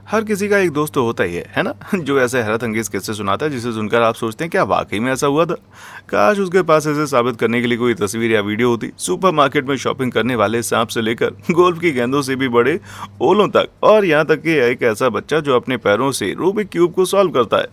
हर किसी का एक दोस्त तो होता ही है ना? जो ऐसे हैरत अंगेज किस्से सुनाता है जिसे सुनकर आप सोचते हैं क्या वाकई में ऐसा हुआ था। काश उसके पास ऐसे साबित करने के लिए कोई तस्वीर या वीडियो होती। सुपरमार्केट में शॉपिंग करने वाले सांप से लेकर गोल्फ की गेंदों से भी बड़े ओलों तक, और यहाँ तक कि एक ऐसा बच्चा जो अपने पैरों से रूबिक क्यूब को सॉल्व करता है।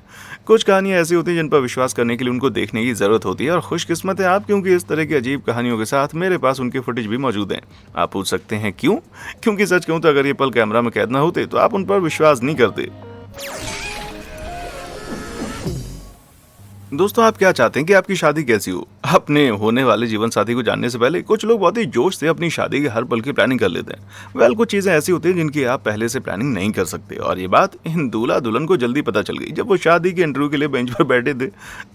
कुछ कहानियां ऐसी होती हैं जिन पर विश्वास करने के लिए उनको देखने की जरूरत होती है, और खुशकिस्मत है आप, क्योंकि इस तरह की अजीब कहानियों के साथ मेरे पास उनके फुटेज भी मौजूद हैं। आप पूछ सकते हैं क्यों? क्योंकि सच कहूं तो अगर ये पल कैमरा में कैद ना होते तो आप उन पर विश्वास नहीं करते। दोस्तों, आप क्या चाहते हैं कि आपकी शादी कैसी हो? अपने होने वाले जीवन साथी को जानने से पहले कुछ लोग बहुत ही जोश से अपनी शादी के हर पल की प्लानिंग कर लेते हैं। कुछ चीजें ऐसी होती हैं जिनकी आप पहले से प्लानिंग नहीं कर सकते, और ये बात इन दूल्हा दुल्हन को जल्दी पता चल गई। जब वो शादी के इंटरव्यू के लिए बेंच पर बैठे थे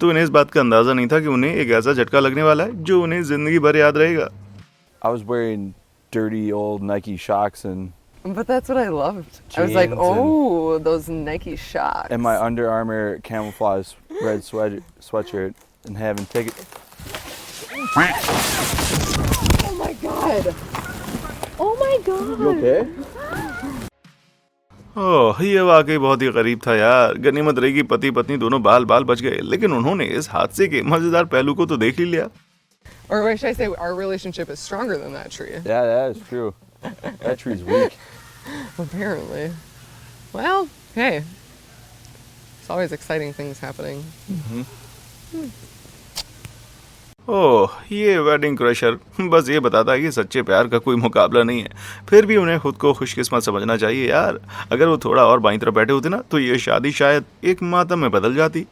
तो उन्हें इस बात का अंदाजा नहीं था कि उन्हें एक ऐसा झटका लगने वाला है जो उन्हें जिंदगी भर याद रहेगा। I was wearing dirty old Nike Shox But that's what I loved. I was like, Jeans oh, those Nike Shox. and my Under Armour camouflage red sweatshirt and having tickets. Oh my god. Oh my god. You okay? ओह, ये वाकई बहुत ही गरीब था यार। गनीमत रही कि पति पत्नी दोनों बाल बाल बच गए, लेकिन उन्होंने इस हादसे के मजेदार पहलू को तो देख ही लिया। Or what should I say? Our relationship is stronger than that tree. Yeah, that is true. That tree's weak. Apparently. Well, hey. It's always exciting things happening. ओह, ये वेडिंग क्रशर बस ये बताता है कि सच्चे प्यार का कोई मुकाबला नहीं है। फिर भी उन्हें खुद को खुशकिस्मत समझना चाहिए यार। अगर वो थोड़ा और बाईं तरफ बैठे होते ना तो ये शादी शायद एक मातम में बदल जाती।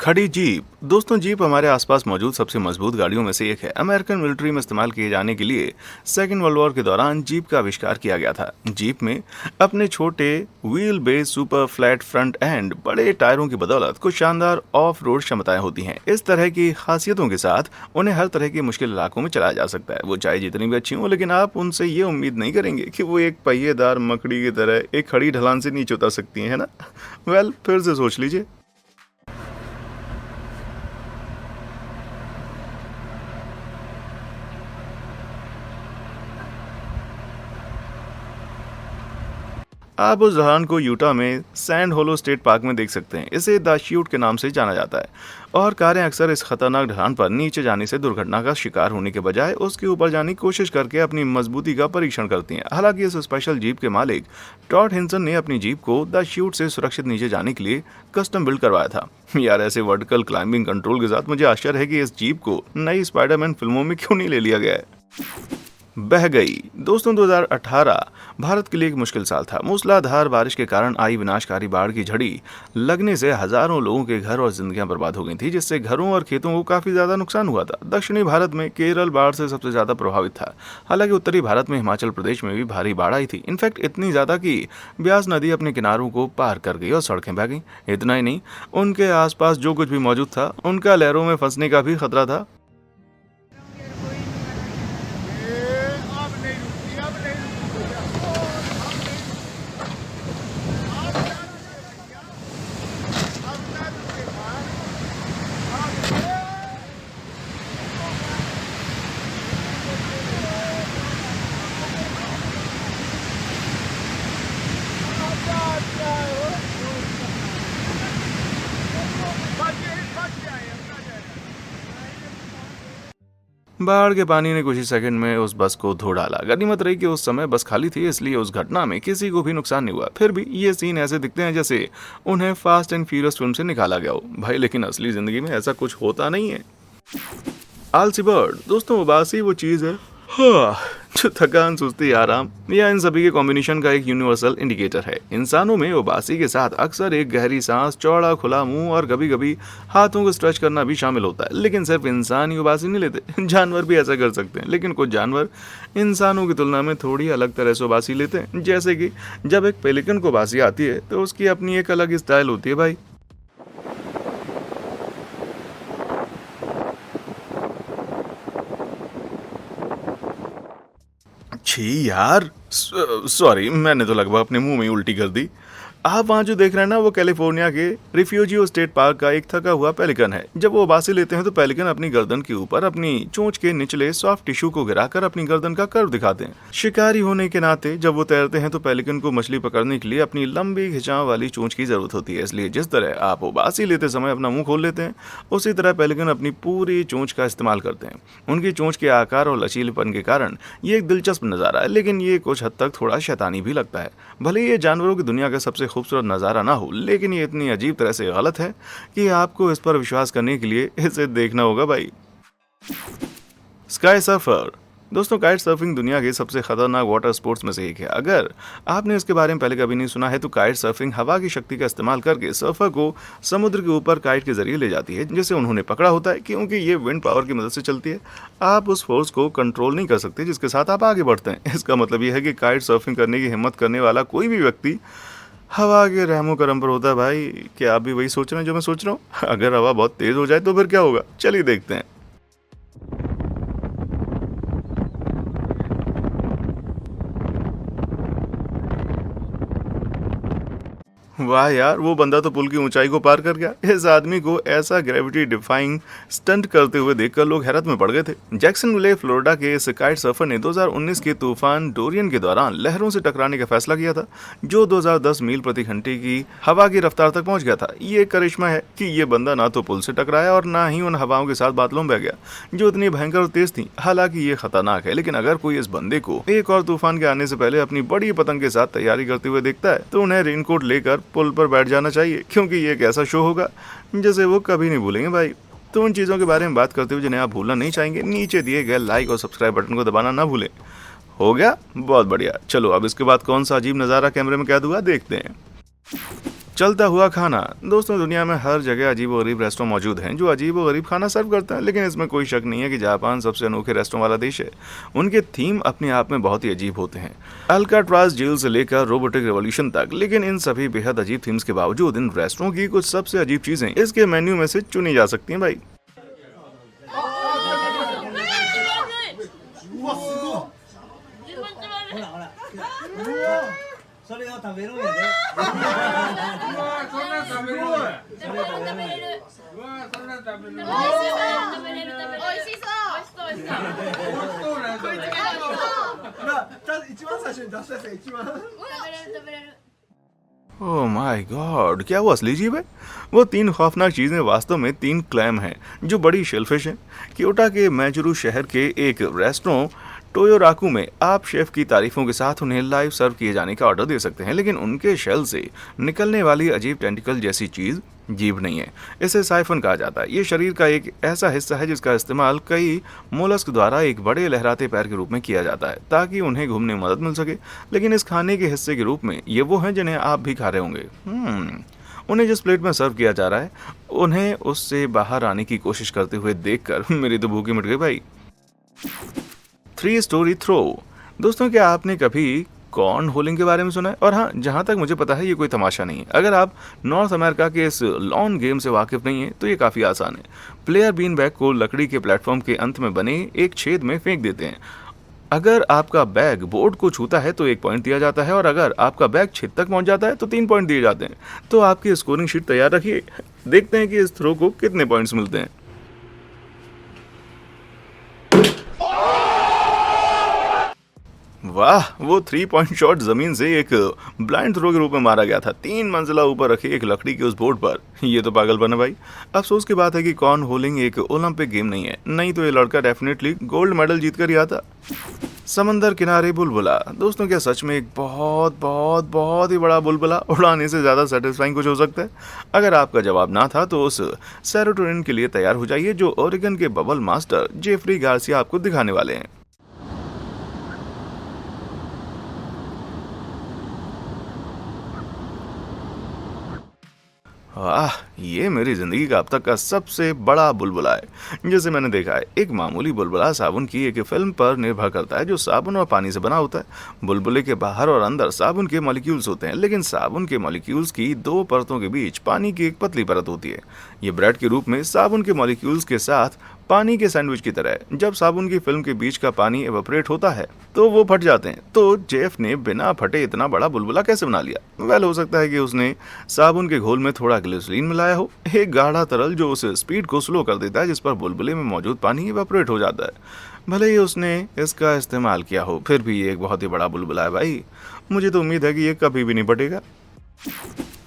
खड़ी जीप। दोस्तों, जीप हमारे आसपास मौजूद सबसे मजबूत गाड़ियों में से एक है। अमेरिकन मिलिट्री में इस्तेमाल किए जाने के लिए सेकेंड वर्ल्ड वॉर के दौरान जीप का आविष्कार किया गया था। जीप में अपने छोटे wheel base, super flat front end बड़े टायरों की बदौलत कुछ शानदार ऑफ रोड क्षमताएं होती हैं। इस तरह की खासियतों के साथ उन्हें हर तरह के मुश्किल इलाकों में चलाया जा सकता है, वो चाहे जितनी भी अच्छी हो। लेकिन आप उनसे ये उम्मीद नहीं करेंगे कि वो एक पहिएदार मकड़ी की तरह एक खड़ी ढलान से नीचे उतर सकती हैं, है ना? फिर से सोच लीजिए। आप उस ढलान को यूटा में सैंड होलो स्टेट पार्क में देख सकते हैं। इसे द श्यूट के नाम से जाना जाता है, और कारें अक्सर इस खतरनाक ढलान पर नीचे जाने से दुर्घटना का शिकार होने के बजाय उसके ऊपर जाने की कोशिश करके अपनी मजबूती का परीक्षण करती हैं। हालांकि इस स्पेशल जीप के मालिक टॉड हिंसन ने अपनी जीप को द श्यूट से सुरक्षित नीचे जाने के लिए कस्टम बिल्ड करवाया था। यार, ऐसे वर्टिकल क्लाइंबिंग कंट्रोल के साथ मुझे आश्चर्य है कि इस जीप को नई स्पाइडरमैन फिल्मों में क्यों नहीं ले लिया गया है। बह गई। दोस्तों, 2018 भारत के लिए एक मुश्किल साल था। मूसलाधार बारिश के कारण आई विनाशकारी बाढ़ की झड़ी लगने से हजारों लोगों के घर और जिंदगियां बर्बाद हो गई थी, जिससे घरों और खेतों को काफी ज्यादा नुकसान हुआ था। दक्षिणी भारत में केरल बाढ़ से सबसे ज्यादा प्रभावित था। हालांकि उत्तरी भारत में हिमाचल प्रदेश में भी भारी बाढ़ आई थी। इनफैक्ट इतनी ज्यादा कि ब्यास नदी अपने किनारों को पार कर गई और सड़कें बह गई। इतना ही नहीं, उनके आसपास जो कुछ भी मौजूद था उनका लहरों में फंसने का भी खतरा था। बाढ़ के पानी ने कुछ ही सेकंड में उस बस को धो डाला। गनीमत रही कि उस समय बस खाली थी, इसलिए उस घटना में किसी को भी नुकसान नहीं हुआ। फिर भी ये सीन ऐसे दिखते हैं जैसे उन्हें फास्ट एंड फ्यूरियस फिल्म से निकाला गया हो भाई, लेकिन असली जिंदगी में ऐसा कुछ होता नहीं है। आलसी बर्ड। दोस्तों, उबासी वो चीज है जो थकान, सुस्ती, आराम या इन सभी के कॉम्बिनेशन का एक यूनिवर्सल इंडिकेटर है। इंसानों में उबासी के साथ अक्सर एक गहरी सांस, चौड़ा खुला मुंह और कभी कभी हाथों को स्ट्रेच करना भी शामिल होता है। लेकिन सिर्फ इंसान ही उबासी नहीं लेते, जानवर भी ऐसा कर सकते हैं। लेकिन कुछ जानवर इंसानों की तुलना में थोड़ी अलग तरह से उबासी लेते हैं। जैसे कि जब एक पेलिकन को उबासी आती है तो उसकी अपनी एक अलग स्टाइल होती है भाई। छी यार, सॉरी, मैंने तो लगभग अपने मुंह में ही उल्टी कर दी। आप वहाँ जो देख रहे हैं ना, वो कैलिफोर्निया के रिफ्यूजियो स्टेट पार्क का एक थका हुआ पेलिकन है। जब वो उबासी लेते हैं तो पेलिकन अपनी गर्दन के ऊपर अपनी चोंच के निचले सॉफ्ट टिश्यू को गिराकर अपनी गर्दन का कर्व दिखाते हैं। शिकारी होने के नाते जब वो तैरते हैं तो पेलिकन को मछली पकड़ने के लिए अपनी लंबी खिंचाव वाली चोंच की जरूरत होती है। इसलिए जिस तरह आप उबासी लेते समय अपना मुंह खोल लेते हैं, उसी तरह पेलिकन अपनी पूरी चोंच का इस्तेमाल करते हैं। उनकी चोंच के आकार और लचीलेपन के कारण ये एक दिलचस्प नज़ारा है, लेकिन ये कुछ हद तक थोड़ा शैतानी भी लगता है। भले ही ये जानवरों की दुनिया का सबसे खूबसूरत नज़ारा ना हो, लेकिन ये इतनी अजीब तरह से गलत है कि आपको इस पर विश्वास करने के लिए इसे देखना होगा भाई। Sky surfer. दोस्तों, काइट सर्फिंग दुनिया के सबसे खतरनाक वाटर स्पोर्ट्स में से एक है। अगर आपने इसके बारे में पहले कभी नहीं सुना है तो काइट सर्फिंग हवा की शक्ति का इस्तेमाल करके सर्फर को समुद्र के ऊपर काइट के जरिए ले जाती है, जिसे उन्होंने पकड़ा होता है। क्योंकि ये विंड पावर की मदद से चलती है, आप उस फोर्स को कंट्रोल नहीं कर सकते जिसके साथ आप आगे बढ़ते हैं। इसका मतलब यह है कि काइट सर्फिंग करने की हिम्मत करने वाला कोई भी व्यक्ति हवा के रहमो करम पर होता है। भाई, क्या आप भी वही सोच रहे हैं जो मैं सोच रहा हूँ? अगर हवा बहुत तेज हो जाए तो फिर क्या होगा? चलिए देखते हैं। वाह यार, वो बंदा तो पुल की ऊंचाई को पार कर गया। इस आदमी को ऐसा ग्रेविटी डिफाइंग स्टंट करते हुए देखकर लोग हैरत में पड़ गए थे। जैक्सनविले, फ्लोरिडा के इस काइट सर्फर ने 2019 के तूफान डोरियन के दौरान लहरों से टकराने का फैसला किया था, जो 2010 मील प्रति घंटे की हवा की रफ्तार तक पहुंच गया था। ये करिश्मा है कि ये बंदा ना तो पुल से टकराया और ना ही उन हवाओं के साथ बादलों में बह गया जो इतनी भयंकर और तेज थी। हालांकि ये खतरनाक है, लेकिन अगर कोई इस बंदे को एक और तूफान के आने से पहले अपनी बड़ी पतंग के साथ तैयारी करते हुए देखता है तो उन्हें रेनकोट लेकर पुल पर बैठ जाना चाहिए, क्योंकि ये एक ऐसा शो होगा जिसे वो कभी नहीं भूलेंगे भाई। तो उन चीज़ों के बारे में बात करते हुए जिन्हें आप भूलना नहीं चाहेंगे, नीचे दिए गए लाइक और सब्सक्राइब बटन को दबाना ना भूलें। हो गया? बहुत बढ़िया। चलो अब इसके बाद कौन सा अजीब नज़ारा कैमरे में कैद हुआ देखते हैं। चलता हुआ खाना। दोस्तों, दुनिया में हर जगह अजीब व गरीब रेस्टोरेंट मौजूद हैं जो अजीब व गरीब खाना सर्व करते हैं, लेकिन इसमें कोई शक नहीं है कि जापान सबसे अनोखे रेस्टोरेंट वाला देश है। उनके थीम अपने आप में बहुत ही अजीब होते हैं, अल्काट्राज जेल से लेकर रोबोटिक रेवोल्यूशन तक। लेकिन इन सभी बेहद अजीब थीम्स के बावजूद इन रेस्टोरेंट की कुछ सबसे अजीब चीजें इसके मेन्यू में से चुनी जा सकती हैं भाई। ओह माय गॉड, क्या वो असली जीव है? वो 3 खौफनाक चीजें वास्तव में 3 क्लैम हैं जो बड़ी शेलफिश हैं। क्योटो के मैजुरू शहर के एक रेस्टोरेंट टोयोराकू में आप शेफ की तारीफों के साथ उन्हें लाइव सर्व किए जाने का ऑर्डर दे सकते हैं, लेकिन उनके शेल से निकलने वाली अजीब टेंटिकल जैसी चीज जीभ नहीं है। इसे साइफन कहा जाता है। ये शरीर का एक ऐसा हिस्सा है जिसका इस्तेमाल कई मोलस्क द्वारा एक बड़े लहराते पैर के रूप में किया जाता है ताकि उन्हें घूमने में मदद मिल सके। लेकिन इस खाने के हिस्से के रूप में ये वो हैं जिन्हें आप भी खा रहे होंगे। उन्हें जिस प्लेट में सर्व किया जा रहा है, उन्हें उससे बाहर आने की कोशिश करते हुए देखकर मेरी तो भूखी मिट गई भाई। 3 स्टोरी थ्रो। दोस्तों, क्या आपने कभी कॉर्न होलिंग के बारे में सुना है? और हाँ, जहाँ तक मुझे पता है ये कोई तमाशा नहीं है। अगर आप नॉर्थ अमेरिका के इस लॉन गेम से वाकिफ नहीं है तो ये काफ़ी आसान है। प्लेयर बीन बैग को लकड़ी के प्लेटफॉर्म के अंत में बने एक छेद में फेंक देते हैं। अगर आपका बैग बोर्ड को छूता है तो 1 पॉइंट दिया जाता है, और अगर आपका बैग छेद तक पहुंच जाता है तो 3 पॉइंट दिए जाते हैं। तो आपकी स्कोरिंग शीट तैयार रखिए, देखते हैं कि इस थ्रो को कितने पॉइंट्स मिलते हैं। वाह, वो 3 पॉइंट शॉट जमीन से एक ब्लाइंड थ्रो के रूप में मारा गया था, 3 मंजिला ऊपर रखे एक लकड़ी के उस बोर्ड पर। ये तो पागलपन है भाई। अफसोस की बात है कि कॉर्न होलिंग एक ओलंपिक गेम नहीं है, नहीं तो ये लड़का डेफिनेटली गोल्ड मेडल जीत कर ही आता। समंदर किनारे बुलबुला। दोस्तों, क्या सच में एक बहुत बहुत बहुत ही बड़ा बुलबुला उड़ाने से ज़्यादा सेटिस्फाइंग कुछ हो सकता है? अगर आपका जवाब ना था तो उस सेरोटोनिन के लिए तैयार हो जाइए जो ओरेगन के बबल मास्टर जेफरी गार्सिया आपको दिखाने वाले हैं। वाह, ये मेरी ज़िंदगी का अब तक का सबसे बड़ा बुलबुला है जिसे मैंने देखा है। एक मामूली बुलबुला साबुन की एक फिल्म पर निर्भर करता है जो साबुन और पानी से बना होता है। बुलबुले के बाहर और अंदर साबुन के मॉलिक्यूल्स होते हैं, लेकिन साबुन के मॉलिक्यूल्स की 2 परतों के बीच पानी की एक पतली परत होती है। ये ब्रेड के रूप में साबुन के मॉलिक्यूल्स के साथ पानी के सैंडविच की तरह। जब साबुन की फिल्म के बीच का पानी एवापोरेट होता है तो वो फट जाते हैं। तो जेफ ने बिना फटे इतना बड़ा बुलबुला कैसे बना लिया? वेल, हो सकता है कि उसने साबुन के घोल में थोड़ा ग्लिसरीन मिलाया हो, एक गाढ़ा तरल जो उस स्पीड को स्लो कर देता है जिस पर बुलबुले में मौजूद पानी एवापोरेट हो जाता है। भले ही उसने इसका इस्तेमाल किया हो, फिर भी ये एक बहुत ही बड़ा बुलबुला है भाई। मुझे तो उम्मीद है कि ये कभी भी नहीं फटेगा।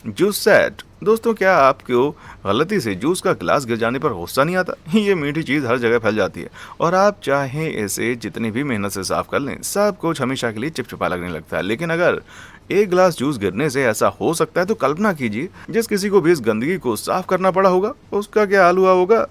Juice set. दोस्तों, क्या आपको गलती से जूस का गिलास गिर जाने पर गुस्सा नहीं आता? ये मीठी चीज हर जगह फैल जाती है और आप चाहे इसे जितनी भी मेहनत से साफ कर लें, सब कुछ हमेशा के लिए चिपचिपा लगने लगता है। लेकिन अगर एक गिलास जूस गिरने से ऐसा हो सकता है तो कल्पना कीजिए जिस किसी को भी इस गंदगी को साफ करना पड़ा होगा, उसका क्या हाल हुआ होगा।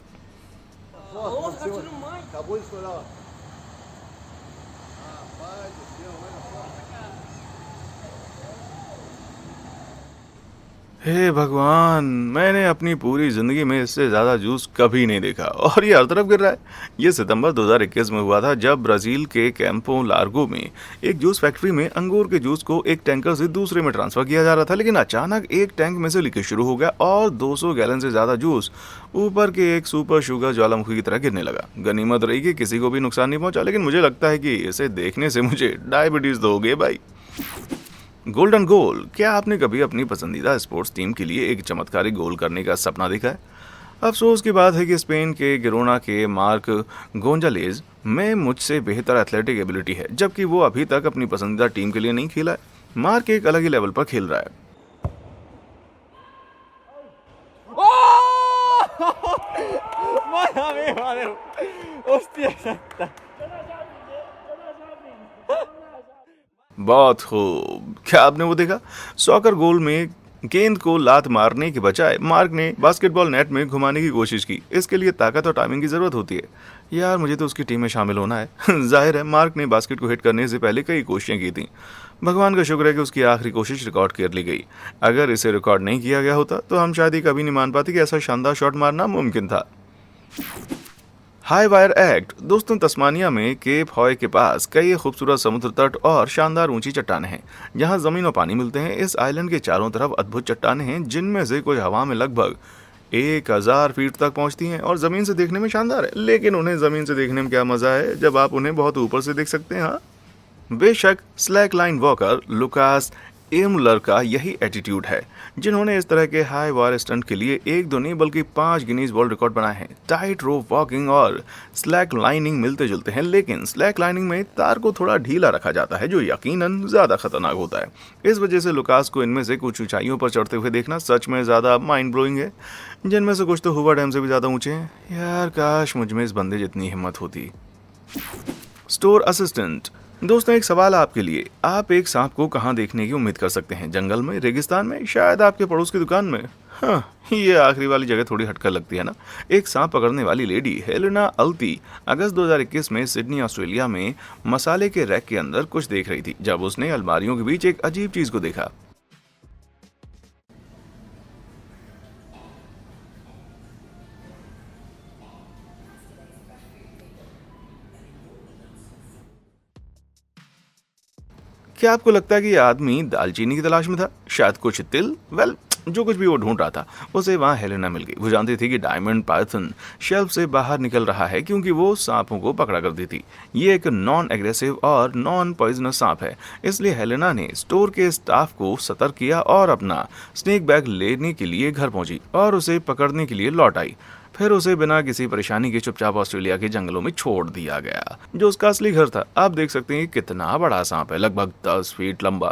हे भगवान, मैंने अपनी पूरी जिंदगी में इससे ज्यादा जूस कभी नहीं देखा और ये हर तरफ गिर रहा है। ये सितंबर 2021 में हुआ था जब ब्राजील के कैंपो लार्गो में एक जूस फैक्ट्री में अंगूर के जूस को एक टैंकर से दूसरे में ट्रांसफर किया जा रहा था। लेकिन अचानक एक टैंक में से लीकेज शुरू हो गया और 200 गैलन से ज्यादा जूस ऊपर के एक सुपर शुगर ज्वालामुखी की तरह गिरने लगा। गनीमत रही कि किसी को भी नुकसान नहीं पहुंचा, लेकिन मुझे लगता है कि इसे देखने से मुझे डायबिटीज तो हो गई भाई। Golden goal. क्या आपने कभी अपनी पसंदीदा स्पोर्ट्स टीम के लिए एक चमत्कारिक गोल करने का सपना देखा है? अफसोस की बात है कि स्पेन के गिरोना के मार्क गोंजालेज में मुझसे बेहतर एथलेटिक एबिलिटी है, जबकि वो अभी तक अपनी पसंदीदा टीम के लिए नहीं खेला है। मार्क एक अलग ही लेवल पर खेल रहा है। Madre mía, madre. Hostia santa. बहुत खूब। क्या आपने वो देखा? सॉकर गोल में गेंद को लात मारने के बजाय मार्क ने बास्केटबॉल नेट में घुमाने की कोशिश की। इसके लिए ताकत और टाइमिंग की जरूरत होती है। यार, मुझे तो उसकी टीम में शामिल होना है। जाहिर है मार्क ने बास्केट को हिट करने से पहले कई कोशिशें की थी। भगवान का शुक्र है कि उसकी आखिरी कोशिश रिकॉर्ड कर ली गई। अगर इसे रिकॉर्ड नहीं किया गया होता तो हम शायद ही कभी नहीं मान पाते कि ऐसा शानदार शॉट मारना मुमकिन था। High wire act. दोस्तों, तस्मानिया में केप हॉय के पास कई खूबसूरत समुद्र तट और शानदार ऊंची चट्टानें हैं जहां जमीन और पानी मिलते हैं। इस आइलैंड के चारों तरफ अद्भुत चट्टानें हैं जिनमें से कुछ हवा में लगभग 1000 फीट तक पहुंचती हैं और जमीन से देखने में शानदार है। लेकिन उन्हें जमीन से देखने में क्या मजा है जब आप उन्हें बहुत ऊपर से देख सकते हैं। हाँ, बेशक स्लैक लाइन वॉकर लुकास एमुलर का यही एटीट्यूड है, जिन्होंने इस तरह के हाई वायर स्टंट के लिए एक दो नहीं बल्कि 5 गिनीज वर्ल्ड रिकॉर्ड बनाए हैं। टाइट रोप वॉकिंग और स्लैक लाइनिंग मिलते जुलते हैं, लेकिन स्लैक लाइनिंग में तार को थोड़ा ढीला रखा जाता है जो यकीनन ज्यादा खतरनाक होता है। इस वजह से लुकास को इनमें से कुछ ऊंचाइयों पर चढ़ते हुए देखना सच में ज्यादा माइंड ब्लोइंग है, जिनमें से कुछ तो हुवा डैम से भी ज्यादा ऊंचे हैं। यार, काश मुझ में इस बंदे जितनी हिम्मत होती। Store assistant. दोस्तों, एक सवाल आपके लिए। आप एक सांप को कहाँ देखने की उम्मीद कर सकते हैं? जंगल में, रेगिस्तान में, शायद आपके पड़ोस की दुकान में? हाँ, ये आखिरी वाली जगह थोड़ी हटकर लगती है ना। एक सांप पकड़ने वाली लेडी हेलेना अल्ती अगस्त 2021 में सिडनी, ऑस्ट्रेलिया में मसाले के रैक के अंदर कुछ देख रही थी जब उसने अलमारियों के बीच एक अजीब चीज को देखा। क्या आपको लगता है कि यह आदमी दालचीनी की तलाश में था? शायद कुछ तिल? वेल, जो कुछ भी वो ढूंढ रहा था उसे वहां हेलेना मिल गई। वो जानती थी कि डायमंड पाइथन शेल्फ से बाहर निकल रहा है क्योंकि वो सांपों को पकड़ा करती थी। ये एक नॉन एग्रेसिव और नॉन पॉइजनस सांप है, इसलिए हेलेना ने स्टोर के स्टाफ को सतर्क किया और अपना स्नेक बैग लेने के लिए घर पहुंची और उसे पकड़ने के लिए लौट आई। फिर उसे बिना किसी परेशानी के चुपचाप ऑस्ट्रेलिया के जंगलों में छोड़ दिया गया, जो उसका असली घर था। आप देख सकते हैं कि कितना बड़ा सांप है, लगभग 10 फीट लंबा।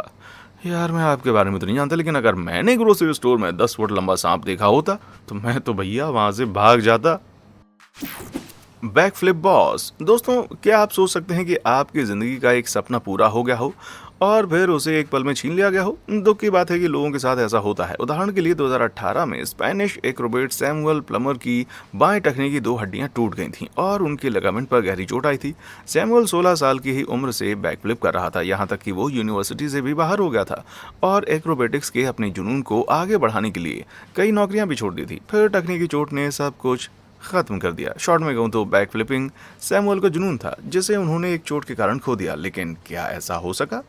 यार, मैं आपके बारे में तो नहीं जानता, लेकिन अगर मैंने ग्रोसरी स्टोर में 10 फुट लंबा सांप देखा होता तो मैं तो भैया वहां से भाग जाता। Backflip boss. दोस्तों, क्या आप सोच सकते हैं कि आपकी जिंदगी का एक सपना पूरा हो गया हो और फिर उसे एक पल में छीन लिया गया हो? दुख की बात है कि लोगों के साथ ऐसा होता है। उदाहरण के लिए 2018 में स्पेनिश एक्रोबेट सैमुअल प्लमर की बाएं टखने की 2 हड्डियां टूट गई थीं और उनके लिगामेंट पर गहरी चोट आई थी। सैमुअल 16 साल की ही उम्र से बैकफ्लिप कर रहा था, यहाँ तक कि वो यूनिवर्सिटी से भी बाहर हो गया था और एक्रोबेटिक्स के अपने जुनून को आगे बढ़ाने के लिए कई नौकरियां भी छोड़ दी थी। फिर टखने की चोट ने सब कुछ खत्म कर दिया। शॉर्ट में कहूं तो बैक फ्लिपिंग सैमुअल का जुनून था जिसे उन्होंने एक चोट के कारण खो दिया। लेकिन क्या ऐसा हो सका?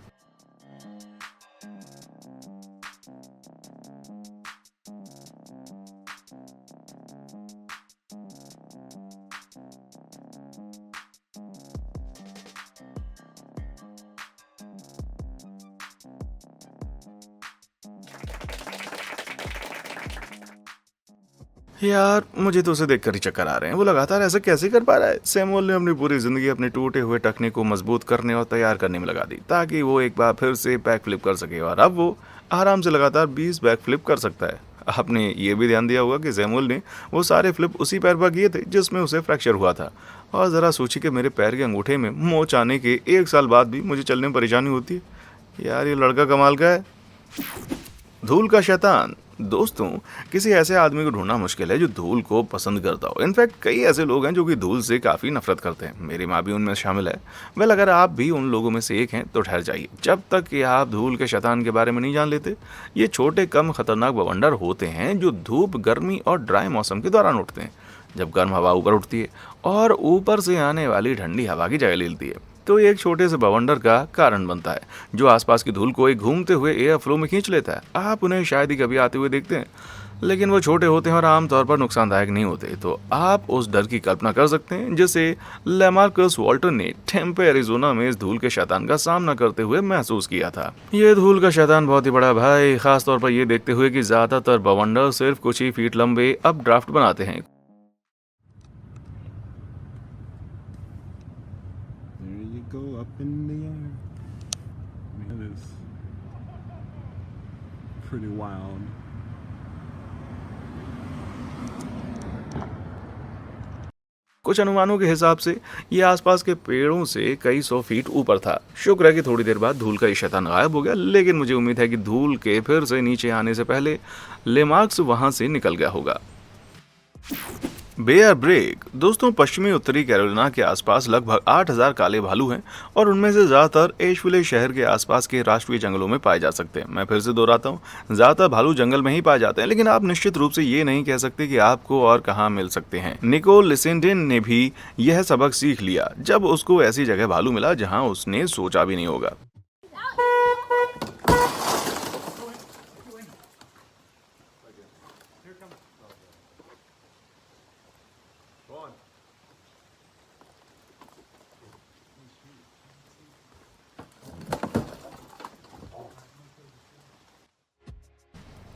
यार मुझे तो उसे देखकर ही चक्कर आ रहे हैं। वो लगातार ऐसा कैसे कर पा रहा है? सैमुअल ने अपनी पूरी जिंदगी अपने टूटे हुए टखने को मजबूत करने और तैयार करने में लगा दी ताकि वो एक बार फिर से बैक फ्लिप कर सके, और अब वो आराम से लगातार 20 बैक फ्लिप कर सकता है। आपने ये भी ध्यान दिया होगा कि सैमुअल ने वो सारे फ्लिप उसी पैर पर किए थे जिसमें उसे फ्रैक्चर हुआ था। और ज़रा सोचिए कि मेरे पैर के अंगूठे में मोच आने के 1 साल बाद भी मुझे चलने में परेशानी होती है। यार ये लड़का कमाल का है। धूल का शैतान। दोस्तों, किसी ऐसे आदमी को ढूंढना मुश्किल है जो धूल को पसंद करता हो। इनफैक्ट कई ऐसे लोग हैं जो कि धूल से काफ़ी नफरत करते हैं। मेरी माँ भी उनमें शामिल है। वेल, अगर आप भी उन लोगों में से एक हैं तो ठहर जाइए जब तक कि आप धूल के शैतान के बारे में नहीं जान लेते। ये छोटे कम खतरनाक बवंडर होते हैं जो धूप, गर्मी और ड्राई मौसम के दौरान उठते हैं। जब गर्म हवा ऊपर उठती है और ऊपर से आने वाली ठंडी हवा की जगह ले लेती है तो ये एक छोटे से बवंडर का कारण बनता है जो आसपास की धूल को एक घूमते हुए एयर फ्लो में खींच लेता है। आप उन्हें शायद ही कभी आते हुए देखते हैं, लेकिन वो छोटे होते हैं और आमतौर पर नुकसानदायक नहीं होते। तो आप उस डर की कल्पना कर सकते हैं जिसे लैमार्कस वाल्टर ने टेम्पे एरिजोना में इस धूल के शैतान का सामना करते हुए महसूस किया था। ये धूल का शैतान बहुत ही बड़ा भाई, खासतौर पर ये देखते हुए कि ज्यादातर बवंडर सिर्फ कुछ ही फीट लंबे अप ड्राफ्ट बनाते हैं। There you go, up in the air. That is pretty wild. कुछ अनुमानों के हिसाब से ये आसपास के पेड़ों से कई 100 फीट ऊपर था। शुक्र है कि थोड़ी देर बाद धूल का ये शैतान गायब हो गया, लेकिन मुझे उम्मीद है कि धूल के फिर से नीचे आने से पहले लेमार्क्स वहां से निकल गया होगा। Bear break. दोस्तों, पश्चिमी उत्तरी कैरोलिना के आसपास लगभग 8000 काले भालू हैं और उनमें से ज़्यादातर एशविले शहर के आसपास के राष्ट्रीय जंगलों में पाए जा सकते हैं। मैं फिर से दोहराता हूँ, ज़्यादातर भालू जंगल में ही पाए जाते हैं, लेकिन आप निश्चित रूप से ये नहीं कह सकते कि आपको और कहाँ मिल सकते हैं। निकोल लिसेंडेन ने भी यह सबक सीख लिया जब उसको ऐसी जगह भालू मिला जहाँ उसने सोचा भी नहीं होगा।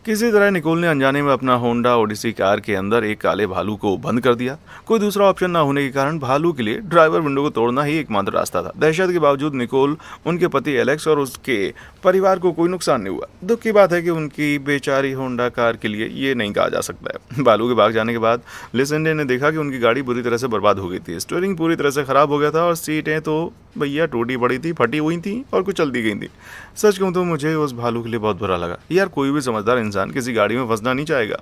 किसी तरह निकोल ने अनजाने में अपना होंडा ओडिसी कार के अंदर एक काले भालू को बंद कर दिया। कोई दूसरा ऑप्शन ना होने के कारण भालू के लिए ड्राइवर विंडो को तोड़ना ही एकमात्र रास्ता था। दहशत के बावजूद निकोल, उनके पति एलेक्स और उसके परिवार को कोई नुकसान नहीं हुआ। दुख की बात है कि उनकी बेचारी होंडा कार के लिए ये नहीं कहा जा सकता है। भालू के भाग जाने के बाद लिसेंडे ने देखा कि उनकी गाड़ी बुरी तरह से बर्बाद हो गई थी। स्टीयरिंग पूरी तरह से खराब हो गया था और सीटें तो भैया टूटी पड़ी थी, फटी हुई थी और कुछ चलती गई थी। सच कहूं तो मुझे उस भालू के लिए बहुत बुरा लगा। यार, कोई भी समझदार इंसान किसी गाड़ी में फंसना नहीं चाहेगा।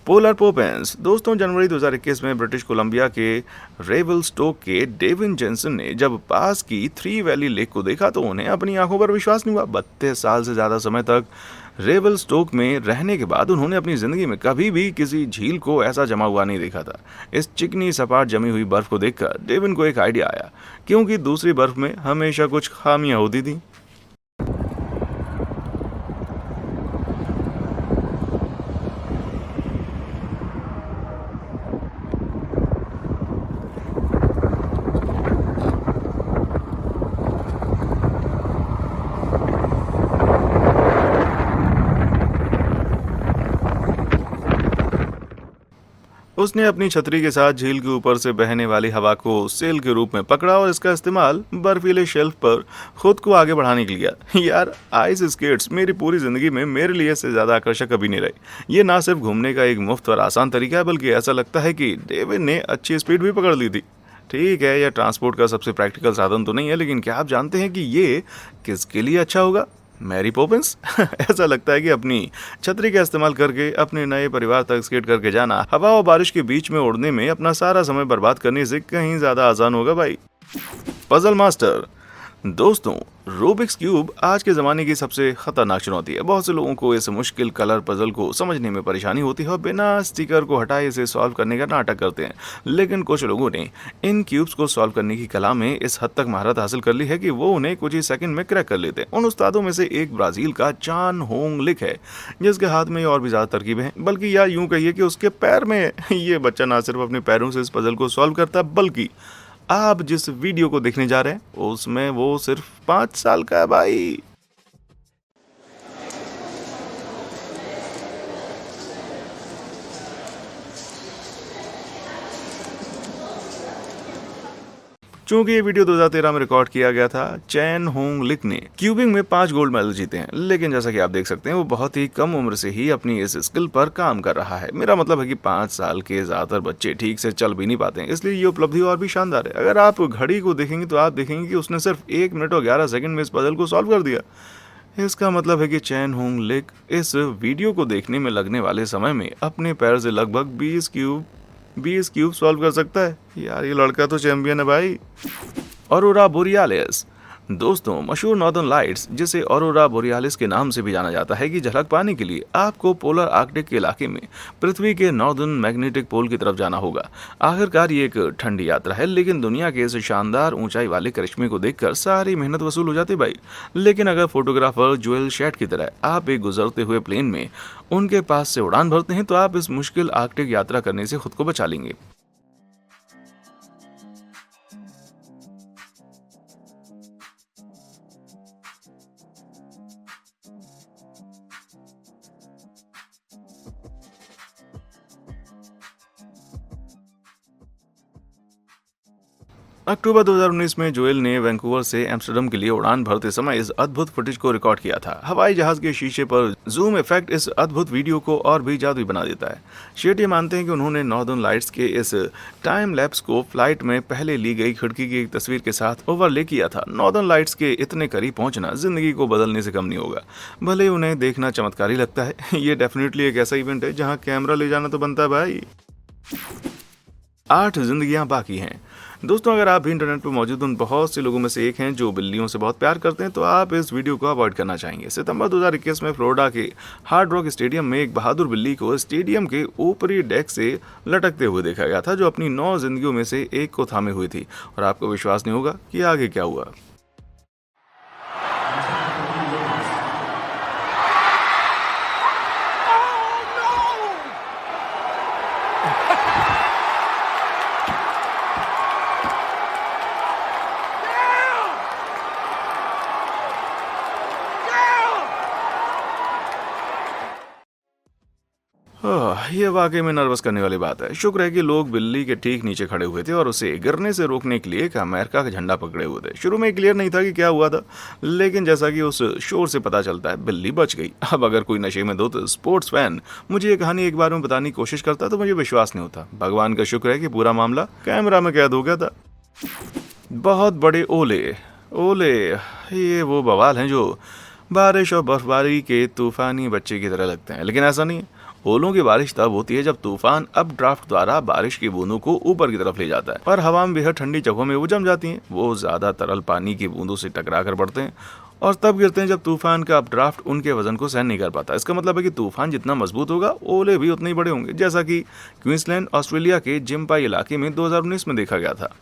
पोलर पोपेंस। दोस्तों, जनवरी 2021 में ब्रिटिश कोलंबिया के रेवलस्टोक के डेविन जेंसन ने जब पास की थ्री वैली लेक को देखा तो उन्हें अपनी आंखों पर विश्वास नहीं हुआ। 32 साल से ज्यादा समय तक रेवलस्टोक में रहने के बाद उन्होंने अपनी जिंदगी में कभी भी किसी झील को ऐसा जमा हुआ नहीं देखा था। इस चिकनी सपाट जमी हुई बर्फ को देखकर डेविन को एक आइडिया आया, क्योंकि दूसरी बर्फ में हमेशा कुछ खामियां होती थी। उसने अपनी छतरी के साथ झील के ऊपर से बहने वाली हवा को सेल के रूप में पकड़ा और इसका इस्तेमाल बर्फीले शेल्फ पर खुद को आगे बढ़ाने के लिए किया। यार, आइस स्केट्स मेरी पूरी जिंदगी में मेरे लिए से ज्यादा आकर्षक कभी नहीं रही। ये ना सिर्फ घूमने का एक मुफ्त और आसान तरीका है, बल्कि ऐसा लगता है कि डेविड ने अच्छी स्पीड भी पकड़ ली थी। ठीक है, यह ट्रांसपोर्ट का सबसे प्रैक्टिकल साधन तो नहीं है, लेकिन क्या आप जानते हैं कि ये किसके लिए अच्छा होगा? मैरी पॉपिंस। ऐसा लगता है कि अपनी छतरी का इस्तेमाल करके अपने नए परिवार तक स्केट करके जाना हवा और बारिश के बीच में उड़ने में अपना सारा समय बर्बाद करने से कहीं ज्यादा आसान होगा भाई। Puzzle master. दोस्तों, रूबिक्स क्यूब आज के ज़माने की सबसे खतरनाक चुनौती है। बहुत से लोगों को इस मुश्किल कलर पजल को समझने में परेशानी होती है और बिना स्टिकर को हटाए इसे सॉल्व करने का नाटक करते हैं, लेकिन कुछ लोगों ने इन क्यूब्स को सॉल्व करने की कला में इस हद तक महारत हासिल कर ली है कि वो उन्हें कुछ ही सेकंड में क्रैक कर लेते हैं। उन उस्तादों में से एक ब्राज़ील का चान होंग लिक है, जिसके हाथ में और भी ज़्यादा तरकीबें हैं, बल्कि या यूँ कहिए कि उसके पैर में। ये बच्चा ना सिर्फ अपने पैरों से इस पजल को सॉल्व करता, बल्कि आप जिस वीडियो को देखने जा रहे हैं उसमें वो सिर्फ 5 साल का है भाई। चूंकि ये वीडियो 2013 में रिकॉर्ड किया गया था, चैन होंग लिक ने क्यूबिंग में 5 गोल्ड मेडल जीते हैं, लेकिन जैसा कि आप देख सकते हैं वो बहुत ही कम उम्र से ही अपनी इस स्किल पर काम कर रहा है। मेरा मतलब है कि 5 साल के ज्यादातर बच्चे ठीक से चल भी नहीं पाते हैं, इसलिए ये उपलब्धि और भी शानदार है। अगर आप घड़ी को देखेंगे तो आप देखेंगे कि उसने सिर्फ 1 मिनट और 11 सेकंड में इस पजल को सॉल्व कर दिया। इसका मतलब है कि चैन होंग लिक इस वीडियो को देखने में लगने वाले समय में अपने पैर से लगभग 20 क्यूब सॉल्व कर सकता है। यार ये लड़का तो चैंपियन है भाई। Aurora borealis. दोस्तों, मशहूर नॉर्दर्न लाइट्स, जिसे ऑरोरा बोरियालिस के नाम से भी जाना जाता है, की झलक पाने के लिए आपको पोलर आर्कटिक के इलाके में पृथ्वी के नॉर्दर्न मैग्नेटिक पोल की तरफ जाना होगा। आखिरकार ये एक ठंडी यात्रा है, लेकिन दुनिया के इस शानदार ऊंचाई वाले करिश्मे को देखकर सारी मेहनत वसूल हो जाती भाई। लेकिन अगर फोटोग्राफर जोएल शेट की तरह आप एक गुजरते हुए प्लेन में उनके पास से उड़ान भरते हैं तो आप इस मुश्किल आर्कटिक यात्रा करने से खुद को बचा लेंगे। अक्टूबर 2019 में जोएल ने वैंकूवर से एम्स्टर्डम के लिए उड़ान भरते समय इस अद्भुत फुटेज को रिकॉर्ड किया था। हवाई जहाज के शीशे पर जूम इफेक्ट इस अद्भुत वीडियो को और भी जादुई बना देता है। शेट ये मानते हैं कि उन्होंने नॉर्दर्न लाइट्स के इस टाइम लैप्स को फ्लाइट में पहले ली गई खिड़की की एक तस्वीर के साथ ओवरले किया था। नॉर्दर्न लाइट्स के इतने करीब पहुंचना जिंदगी को बदलने से कम नहीं होगा। भले उन्हें देखना चमत्कारी लगता है, ये डेफिनेटली एक ऐसा इवेंट है जहाँ कैमरा ले जाना तो बनता है भाई। 8 जिंदगियां बाकी हैं। दोस्तों, अगर आप भी इंटरनेट पर मौजूद उन बहुत से लोगों में से एक हैं जो बिल्लियों से बहुत प्यार करते हैं, तो आप इस वीडियो को अवॉइड करना चाहेंगे। सितंबर 2021 में फ्लोरिडा के हार्ड रॉक स्टेडियम में एक बहादुर बिल्ली को स्टेडियम के ऊपरी डेक से लटकते हुए देखा गया था, जो अपनी 9 जिंदगियों में से एक को थामे हुई थी। और आपको विश्वास नहीं होगा कि आगे क्या हुआ। ये वाकई में नर्वस करने वाली बात है। शुक्र है कि लोग बिल्ली के ठीक नीचे खड़े हुए थे और उसे गिरने से रोकने के लिए एक अमेरिका का झंडा पकड़े हुए थे। शुरू में क्लियर नहीं था कि क्या हुआ था, लेकिन जैसा कि उस शोर से पता चलता है, बिल्ली बच गई। अब अगर कोई नशे में धुत स्पोर्ट्स फैन मुझे ये कहानी एक बार में बताने की कोशिश करता तो मुझे विश्वास नहीं होता। भगवान का शुक्र है कि पूरा मामला कैमरा में कैद हो गया था। बहुत बड़े ओले ये वो बवाल हैं जो बारिश और बर्फबारी के तूफानी बच्चे की तरह लगते हैं, लेकिन ऐसा नहीं है। ओलों की बारिश तब होती है जब तूफान अप ड्राफ्ट द्वारा बारिश की बूंदों को ऊपर की तरफ ले जाता है और हवा में बेहद ठंडी जगहों में वो जम जाती हैं। वो ज्यादा तरल पानी की बूंदों से टकरा कर पड़ते हैं और तब गिरते हैं जब तूफान का अप ड्राफ्ट उनके वजन को सहन नहीं कर पाता। इसका मतलब है कि तूफान जितना मजबूत होगा, ओले भी उतने ही बड़े होंगे, जैसा कि क्वींसलैंड ऑस्ट्रेलिया के जिम्पाई इलाके में 2019 में देखा गया था।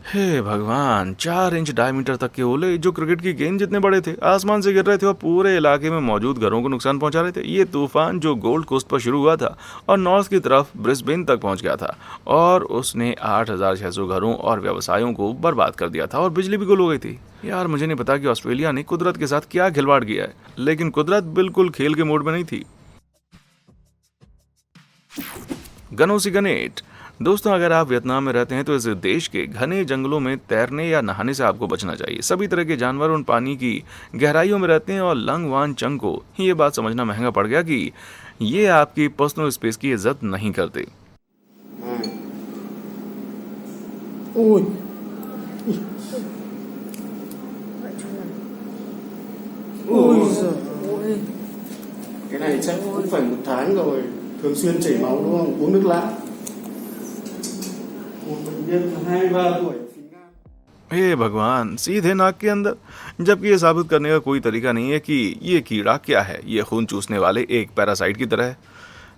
हे भगवान, 4 इंच डायमीटर तक के ओले जो क्रिकेट की गेंद जितने बड़े थे, आसमान से गिर रहे थे और पूरे इलाके में मौजूद घरों को नुकसान पहुंचा रहे थे। ये तूफान जो गोल्ड कोस्ट पर शुरू हुआ था और नॉर्थ की तरफ ब्रिस्बेन तक पहुंच गया था और उसने 8,600 घरों और व्यवसायों को बर्बाद कर दिया था और बिजली भी गुल हो गई थी। यार मुझे नहीं पता कि ऑस्ट्रेलिया ने कुदरत के साथ क्या खिलवाड़ किया है, लेकिन कुदरत बिल्कुल खेल के मूड में नहीं थी। गनोसिगनेट। दोस्तों, अगर आप वियतनाम में रहते हैं तो इस देश के घने जंगलों में तैरने या नहाने से आपको बचना चाहिए। सभी तरह के जानवर उन पानी की गहराइयों में रहते हैं और लंग वान चंग को ये बात समझना महंगा पड़ गया कि ये आपकी पर्सनल स्पेस की इज्जत नहीं करते। Ui. Ui giời ơi. Cái này chắc cũng phải 1 tháng rồi. Thường xuyên chảy máu đúng không? Uống nước lã. Một bệnh nhân 23 tuổi. हे भगवान, सीधे नाक के अंदर, जबकि ये साबित करने का कोई तरीका नहीं है कि ये कीड़ा क्या है। ये खून चूसने वाले एक पैरासाइट की तरह है।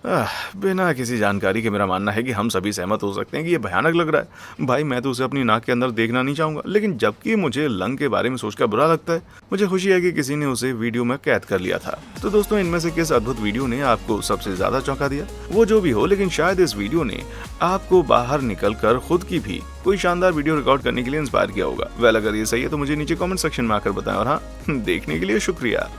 बिना किसी जानकारी के मेरा मानना है कि हम सभी सहमत हो सकते हैं कि ये भयानक लग रहा है। भाई मैं तो उसे अपनी नाक के अंदर देखना नहीं चाहूंगा, लेकिन जबकि मुझे लंग के बारे में सोचकर बुरा लगता है, मुझे खुशी है कि किसी ने उसे वीडियो में कैद कर लिया था। तो दोस्तों, इनमें से किस अद्भुत वीडियो ने आपको सबसे ज्यादा चौंका दिया? वो जो भी हो, लेकिन शायद इस वीडियो ने आपको बाहर निकल कर खुद की भी कोई शानदार वीडियो रिकॉर्ड करने के लिए इंस्पायर किया होगा। वेल, अगर ये सही है तो मुझे नीचे कमेंट सेक्शन में आकर बताएं, और हाँ, देखने के लिए शुक्रिया।